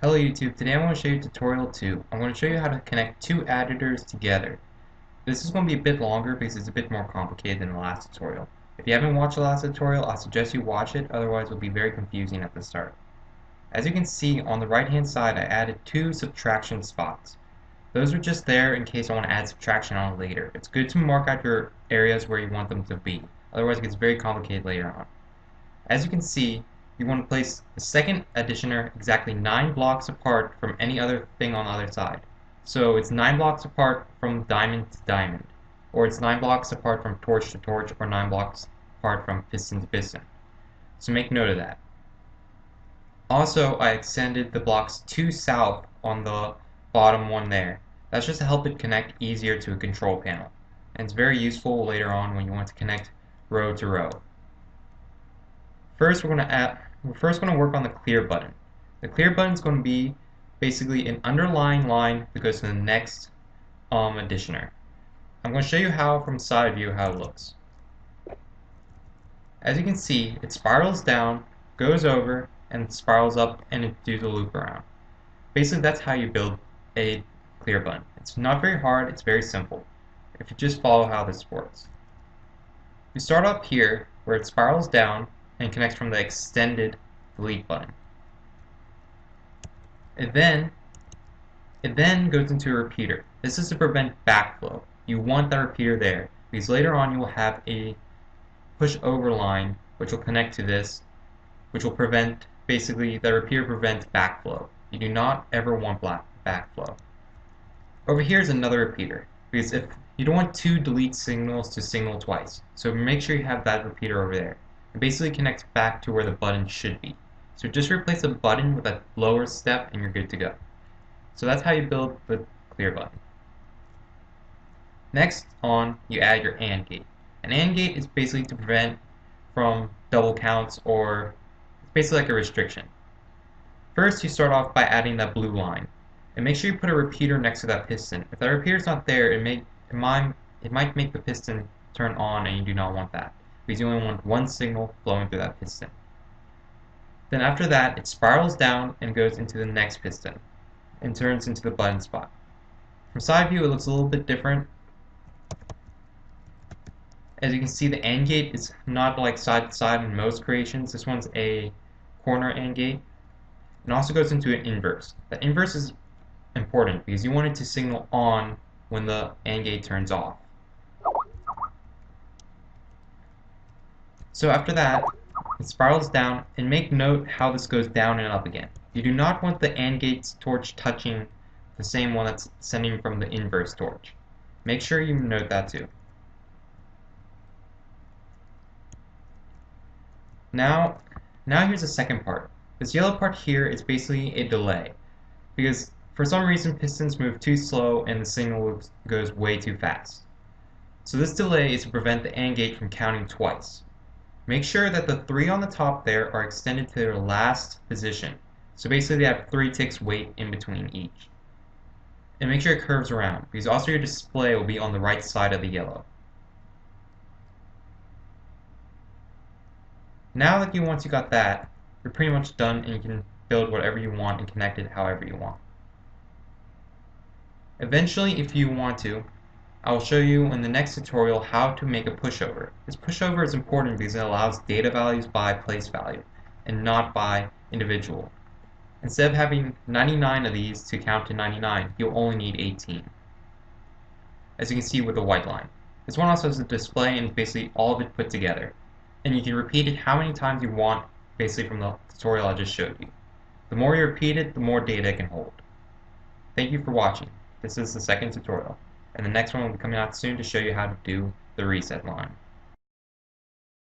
Hello YouTube, today I'm going to show you tutorial 2. I'm going to show you how to connect two editors together. This is going to be a bit longer because it's a bit more complicated than the last tutorial. If you haven't watched the last tutorial, I suggest you watch it, otherwise it will be very confusing at the start. As you can see, on the right hand side I added two subtraction spots. Those are just there in case I want to add subtraction on later. It's good to mark out your areas where you want them to be, otherwise it gets very complicated later on. As you can see, you want to place the second additioner exactly 9 blocks apart from any other thing on the other side. So it's 9 blocks apart from diamond to diamond, or it's 9 blocks apart from torch to torch, or 9 blocks apart from piston to piston. So make note of that. Also, I extended the blocks to south on the bottom one there. That's just to help it connect easier to a control panel. And it's very useful later on when you want to connect row to row. We're first going to work on the clear button. The clear button is going to be basically an underlying line that goes to the next additioner. I'm going to show you how from side view how it looks. As you can see, it spirals down, goes over, and spirals up, and it does a loop around. Basically, that's how you build a clear button. It's not very hard, it's very simple, if you just follow how this works. You start up here, where it spirals down, and connects from the extended delete button. It then goes into a repeater. This is to prevent backflow. You want that repeater there, because later on you will have a pushover line which will connect to this, which will prevent, basically, the repeater prevents backflow. You do not ever want backflow. Over here is another repeater, because if you don't want two delete signals to signal twice, so make sure you have that repeater over there. It basically connects back to where the button should be. So just replace the button with a lower step and you're good to go. So that's how you build the clear button. Next on, you add your AND gate. An AND gate is basically to prevent from double counts, or it's basically like a restriction. First, you start off by adding that blue line. And make sure you put a repeater next to that piston. If that repeater's not there, it might make the piston turn on, and you do not want that, because you only want one signal flowing through that piston. Then after that, it spirals down and goes into the next piston and turns into the button spot. From side view, it looks a little bit different. As you can see, the AND gate is not like side to side in most creations. This one's a corner AND gate. It also goes into an inverse. The inverse is important because you want it to signal on when the AND gate turns off. So after that, it spirals down, and make note how this goes down and up again. You do not want the AND gate's torch touching the same one that's sending from the inverse torch. Make sure you note that too. Now here's the second part. This yellow part here is basically a delay, because for some reason pistons move too slow and the signal goes way too fast. So this delay is to prevent the AND gate from counting twice. Make sure that the 3 on the top there are extended to their last position. So basically they have 3 ticks wait in between each. And make sure it curves around, because also your display will be on the right side of the yellow. Now that once you got that, you're pretty much done, and you can build whatever you want and connect it however you want. Eventually, if you want to, I will show you in the next tutorial how to make a pushover. This pushover is important because it allows data values by place value and not by individual. Instead of having 99 of these to count to 99, you'll only need 18. As you can see with the white line. This one also has a display and basically all of it put together. And you can repeat it how many times you want, basically from the tutorial I just showed you. The more you repeat it, the more data it can hold. Thank you for watching. This is the second tutorial, and the next one will be coming out soon to show you how to do the reset line.